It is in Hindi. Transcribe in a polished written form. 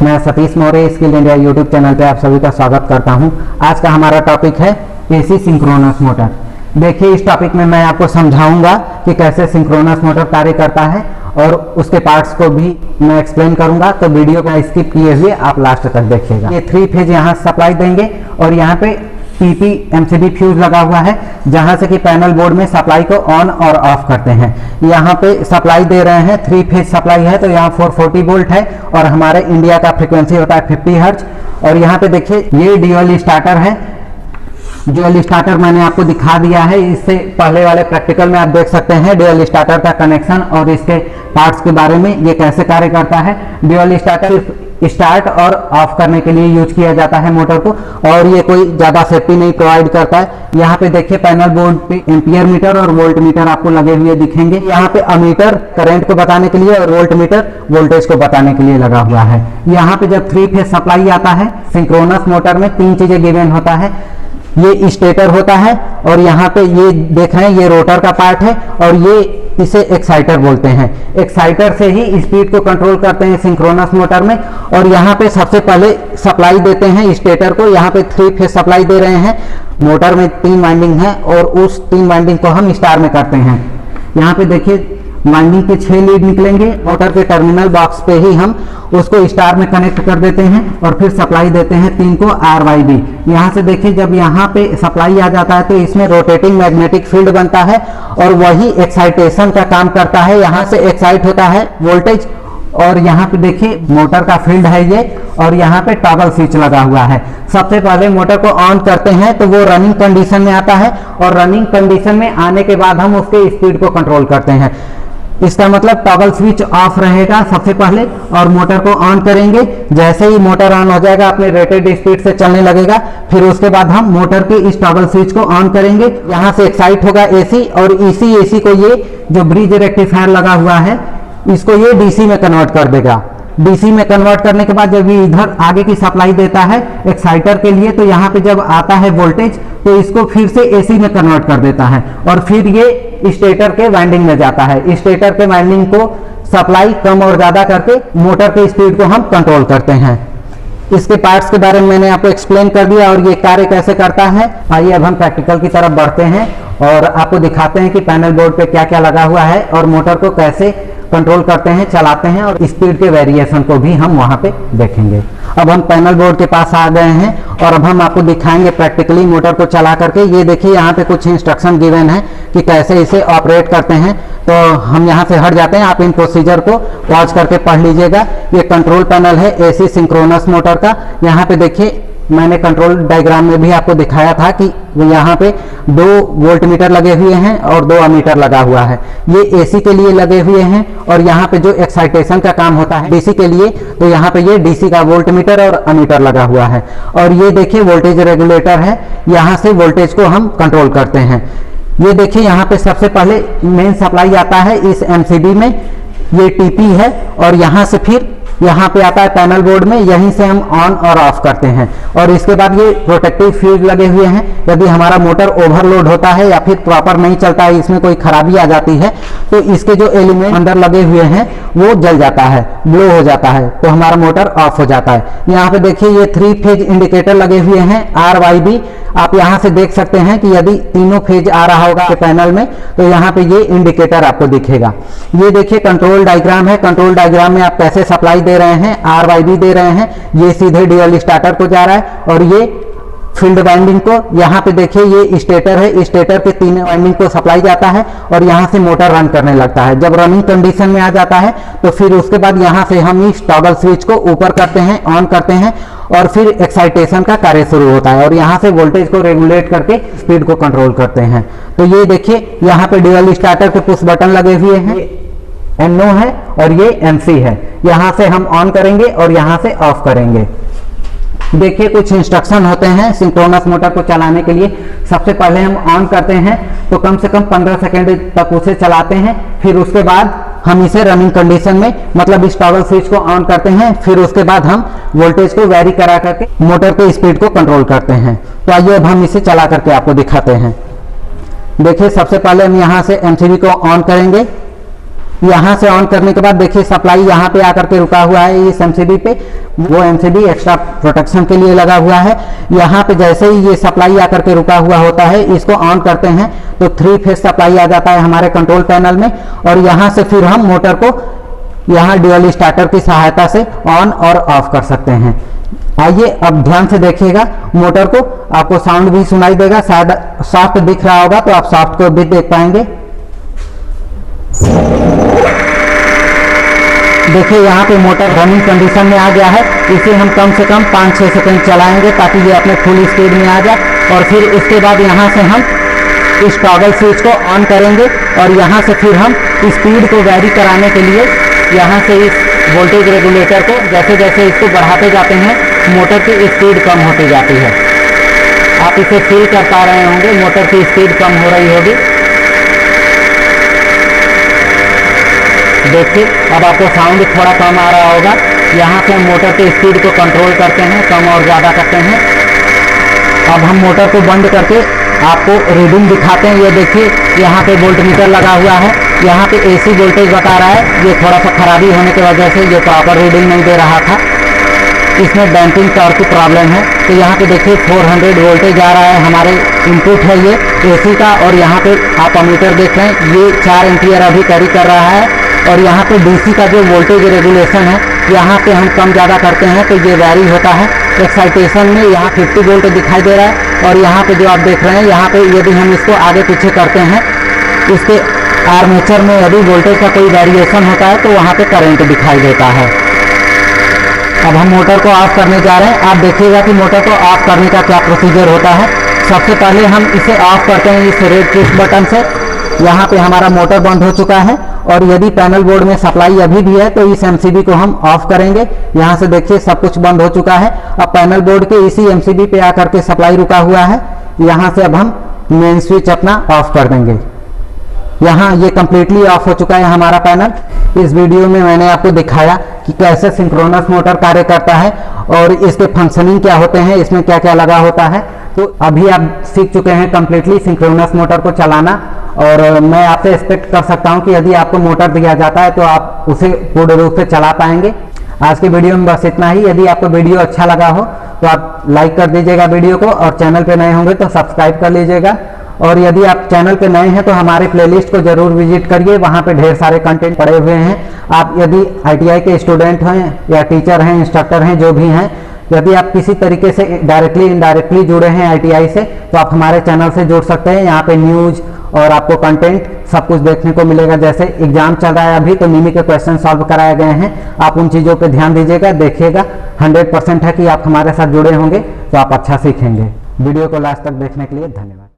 मैं Satish Maurya skill India YouTube channel पे आप सभी का स्वागत करता हूं। आज का हमारा टॉपिक है एसी सिंक्रोनस मोटर। देखिए, इस टॉपिक में मैं आपको समझाऊंगा कि कैसे सिंक्रोनस मोटर कार्य करता है और उसके पार्ट्स को भी मैं एक्सप्लेन करूंगा। तो वीडियो को स्किप किए हुए आप लास्ट तक देखिएगा। ये 3 फेज यहाँ सप्लाई देंगे और यहाँ पे PP MCB फ्यूज लगा हुआ है, जहां से कि पैनल बोर्ड में सप्लाई को ऑन और ऑफ करते हैं। यहाँ पे सप्लाई दे रहे हैं, 3 फेज सप्लाई है, तो यहाँ 440 वोल्ट है और हमारे इंडिया का फ्रीक्वेंसी होता है 50 हर्ट्ज। और यहाँ पे देखिए ये ड्यूअल स्टार्टर है। ड्यूअल स्टार्टर मैंने आपको दिखा दिया है, इससे पहले वाले प्रैक्टिकल में आप देख सकते हैं ड्यूअल स्टार्टर का कनेक्शन और इसके पार्ट्स के बारे में, ये कैसे कार्य करता है। ड्यूअल स्टार्टर स्टार्ट और ऑफ करने के लिए यूज किया जाता है मोटर को, और ये कोई ज्यादा सेफ्टी नहीं प्रोवाइड करता है। यहाँ पे देखिए पैनल बोर्ड पे एम्पियर मीटर और वोल्ट मीटर आपको लगे हुए दिखेंगे। यहाँ पे अमीटर करंट को बताने के लिए और वोल्ट मीटर वोल्टेज को बताने के लिए लगा हुआ है। यहाँ पे जब 3 फेज सप्लाई आता है सिंक्रोनस मोटर में 3 चीजें गिवन होता है। ये स्टेटर होता है और यहाँ पे ये देख रहे हैं ये रोटर का पार्ट है और ये इसे एक्साइटर बोलते हैं। एक्साइटर से ही स्पीड को कंट्रोल करते हैं सिंक्रोनस मोटर में। और यहाँ पे सबसे पहले सप्लाई देते हैं स्टेटर को। यहाँ पे 3 फेज सप्लाई दे रहे हैं। मोटर में 3 वाइंडिंग है और उस 3 वाइंडिंग को हम स्टार में करते हैं। यहाँ पे देखिए वाइंडिंग के 6 लीड निकलेंगे। मोटर के टर्मिनल बॉक्स पे ही हम उसको स्टार में कनेक्ट कर देते हैं और फिर सप्लाई देते हैं 3 को RYB। यहाँ से देखिए जब यहाँ पे सप्लाई आ जाता है तो इसमें रोटेटिंग मैग्नेटिक फील्ड बनता है और वही एक्साइटेशन का काम करता है। यहाँ से एक्साइट होता है वोल्टेज और यहाँ पे देखिए मोटर का फील्ड है ये, और यहाँ पे टॉगल स्विच लगा हुआ है। सबसे पहले मोटर को ऑन करते हैं तो वो रनिंग कंडीशन में आता है और रनिंग कंडीशन में आने के बाद हम उसके स्पीड को कंट्रोल करते हैं। इसका मतलब टॉगल स्विच ऑफ रहेगा सबसे पहले और मोटर को ऑन करेंगे। जैसे ही मोटर ऑन हो जाएगा अपने रेटेड स्पीड से चलने लगेगा। फिर उसके बाद हम मोटर के इस टॉगल स्विच को ऑन करेंगे। यहाँ से एक्साइट होगा AC और AC को ये जो ब्रिज रेक्टिफायर लगा हुआ है इसको ये DC में कन्वर्ट कर देगा। DC में कन्वर्ट करने के बाद जब ये इधर आगे की सप्लाई देता है एक्साइटर के लिए तो यहाँ पे जब आता है वोल्टेज तो इसको फिर से AC में कन्वर्ट कर देता है और फिर ये स्टेटर के वाइंडिंग में जाता है। स्टेटर के वाइंडिंग को सप्लाई कम और ज्यादा करके मोटर के स्पीड को हम कंट्रोल करते हैं। इसके पार्ट्स के बारे में मैंने आपको एक्सप्लेन कर दिया और ये कार्य कैसे करता है। आइए अब हम प्रैक्टिकल की तरफ बढ़ते हैं और आपको दिखाते हैं कि पैनल बोर्ड पे क्या क्या लगा हुआ है और मोटर को कैसे कंट्रोल करते हैं, चलाते हैं, और स्पीड के वेरिएशन को भी हम वहां पे देखेंगे। अब हम पैनल बोर्ड के पास आ गए हैं और अब हम आपको दिखाएंगे प्रैक्टिकली मोटर को चला करके। ये देखिए यहाँ पे कुछ इंस्ट्रक्शन गिवन है कि कैसे इसे ऑपरेट करते हैं। तो हम यहाँ से हट जाते हैं, आप इन प्रोसीजर को पॉज करके पढ़ लीजिएगा। ये कंट्रोल पैनल है AC सिंक्रोनस मोटर का। यहाँ पे देखिए मैंने कंट्रोल डायग्राम में भी आपको दिखाया था कि यहाँ पे 2 वोल्ट मीटर लगे हुए हैं और 2 अमीटर लगा हुआ है। ये AC के लिए लगे हुए हैं और यहाँ पे जो एक्साइटेशन का काम होता है DC के लिए, तो यहाँ पे ये DC का वोल्ट मीटर और अमीटर लगा हुआ है। और ये देखिए वोल्टेज रेगुलेटर है, यहाँ से वोल्टेज को हम कंट्रोल करते हैं। ये देखिए यहाँ पे सबसे पहले मेन सप्लाई आता है इस MCB में, ये TP है और यहाँ से फिर यहाँ पे आता है पैनल बोर्ड में, यहीं से हम ऑन और ऑफ करते हैं। और इसके बाद ये प्रोटेक्टिव फ्यूज लगे हुए हैं। यदि हमारा मोटर ओवरलोड होता है या फिर प्रॉपर नहीं चलता है, इसमें कोई खराबी आ जाती है तो इसके जो एलिमेंट अंदर लगे हुए हैं वो जल जाता है, ब्लो हो जाता है, तो हमारा मोटर ऑफ हो जाता है। यहाँ पे देखिए ये 3 फेज इंडिकेटर लगे हुए हैं RYB। आप यहाँ से देख सकते हैं कि यदि तीनों फेज आ रहा होगा पैनल में तो यहाँ पे ये इंडिकेटर आपको दिखेगा। ये देखिए कंट्रोल डायग्राम है। कंट्रोल डायग्राम में आप कैसे सप्लाई दे रहे हैं, RYB दे रहे हैं। ये सीधे ड्यूअल स्टार्टर को जा रहा है और ये फील्ड वाइंडिंग को, यहाँ पे देखिए ये स्टेटर है, स्टेटर के 3 वाइंडिंग को सप्लाई जाता है और यहाँ से मोटर रन करने लगता है। जब रनिंग कंडीशन में आ जाता है तो फिर उसके बाद यहाँ से हम इस टॉगल स्विच को ऊपर करते हैं, ऑन करते हैं और फिर एक्साइटेशन का कार्य शुरू होता है और यहाँ से वोल्टेज को रेगुलेट करके स्पीड को कंट्रोल करते हैं। तो ये देखिए यहाँ पे ड्यूअल स्टार्टर के पुश बटन लगे हुए हैं, NO है और ये MC है। यहाँ से हम ऑन करेंगे और यहाँ से ऑफ करेंगे। देखिए कुछ इंस्ट्रक्शन होते हैं सिंक्रोनस मोटर को चलाने के लिए। सबसे पहले हम ऑन करते हैं तो कम से कम 15 सेकेंड तक उसे चलाते हैं। फिर उसके बाद हम इसे रनिंग कंडीशन में, मतलब इस टॉगल स्विच को ऑन करते हैं। फिर उसके बाद हम वोल्टेज को वेरी करा करके मोटर के स्पीड को कंट्रोल करते हैं। तो आइए अब हम इसे चला करके आपको दिखाते हैं। देखिए सबसे पहले हम यहाँ से MCB को ऑन करेंगे। यहाँ से ऑन करने के बाद देखिए सप्लाई यहाँ पे आकर के रुका हुआ है इस एमसीबी पे, वो एमसीबी एक्स्ट्रा प्रोटेक्शन के लिए लगा हुआ है। यहाँ पे जैसे ही ये सप्लाई आकर के रुका हुआ होता है, इसको ऑन करते हैं तो 3 फेज सप्लाई आ जाता है हमारे कंट्रोल पैनल में, और यहाँ से फिर हम मोटर को यहाँ ड्यूअल स्टार्टर की सहायता से ऑन और ऑफ कर सकते हैं। आइए अब ध्यान से देखिएगा मोटर को, आपको साउंड भी सुनाई देगा, शायद सॉफ्ट दिख रहा होगा तो आप सॉफ्ट को भी देख पाएंगे। देखिए यहाँ पे मोटर रनिंग कंडीशन में आ गया है। इसे हम कम से कम 5-6 सेकंड चलाएंगे ताकि ये अपने फुल स्पीड में आ जाए, और फिर उसके बाद यहाँ से हम इस टॉगल स्विच को ऑन करेंगे, और यहाँ से फिर हम स्पीड को वैरी कराने के लिए यहाँ से इस वोल्टेज रेगुलेटर को जैसे जैसे इसको बढ़ाते जाते हैं, मोटर की स्पीड कम होती जाती है। आप इसे फील कर पा रहे होंगे, मोटर की स्पीड कम हो रही होगी। देखिए अब आपको साउंड थोड़ा कम आ रहा होगा। यहाँ से हम मोटर की स्पीड को कंट्रोल करते हैं, कम और ज़्यादा करते हैं। अब हम मोटर को बंद करके आपको रीडिंग दिखाते हैं। ये देखिए यहाँ पे वोल्ट मीटर लगा हुआ है, यहाँ पे एसी वोल्टेज बता रहा है। ये थोड़ा सा खराबी होने की वजह से ये प्रॉपर रीडिंग नहीं दे रहा था, इसमें डैम्पिंग टॉर्क की प्रॉब्लम है। तो यहाँ पे देखिए 400 वोल्टेज आ रहा है, हमारे इनपुट है ये एसी का, और यहाँ पे आप अमीटर देख रहे हैं ये 4 एम्पियर अभी कैरी कर रहा है। और यहाँ पे डीसी का जो वोल्टेज रेगुलेशन है, यहाँ पे हम कम ज़्यादा करते हैं तो ये वैरी होता है। एक्साइटेशन में यहाँ 50 वोल्ट दिखाई दे रहा है, और यहाँ पे जो आप देख रहे हैं यहाँ पे यदि हम इसको आगे पीछे करते हैं, इसके आर्मेचर में यदि वोल्टेज का कोई वेरिएशन होता है तो वहाँ पे करंट दिखाई देता है। अब हम मोटर को ऑफ करने जा रहे हैं। आप देखिएगा कि मोटर को ऑफ करने का क्या प्रोसीजर होता है। सबसे पहले हम इसे ऑफ करते हैं इस रेड पुश बटन से। यहाँ पे हमारा मोटर बंद हो चुका है, और यदि पैनल बोर्ड में सप्लाई अभी भी है तो इस एमसीबी को हम ऑफ करेंगे। यहाँ से देखिए सब कुछ बंद हो चुका है। अब पैनल बोर्ड के इसी एमसीबी पे आकर के सप्लाई रुका हुआ है। यहाँ से अब हम मेन स्विच अपना ऑफ कर देंगे। यहाँ ये कम्प्लीटली ऑफ हो चुका है हमारा पैनल। इस वीडियो में मैंने आपको दिखाया कि कैसे सिंक्रोनस मोटर कार्य करता है और इसके फंक्शनिंग क्या होते हैं, इसमें क्या क्या लगा होता है। तो अभी आप सीख चुके हैं कम्प्लीटली सिंक्रोनस मोटर को चलाना, और मैं आपसे एक्सपेक्ट कर सकता हूं कि यदि आपको मोटर दिया जाता है तो आप उसे पूर्ण रूप से चला पाएंगे। आज के वीडियो में बस इतना ही। यदि आपको वीडियो अच्छा लगा हो तो आप लाइक कर दीजिएगा वीडियो को, और चैनल पे नए होंगे तो सब्सक्राइब कर लीजिएगा। और यदि आप चैनल पे नए हैं तो हमारे प्लेलिस्ट को जरूर विजिट करिए, वहाँ पे ढेर सारे कंटेंट पड़े हुए हैं। आप यदि आईटीआई के स्टूडेंट हैं या टीचर हैं, इंस्ट्रक्टर हैं, जो भी हैं, यदि आप किसी तरीके से डायरेक्टली इनडायरेक्टली जुड़े हैं आईटीआई से, तो आप हमारे चैनल से जुड़ सकते हैं। यहाँ पे न्यूज और आपको कंटेंट सब कुछ देखने को मिलेगा। जैसे एग्जाम चल रहा है अभी, तो मिमी के क्वेश्चन सॉल्व कराए गए हैं। आप उन चीज़ों पे ध्यान दीजिएगा, देखिएगा। 100% है कि आप हमारे साथ जुड़े होंगे तो आप अच्छा सीखेंगे। वीडियो को लास्ट तक देखने के लिए धन्यवाद।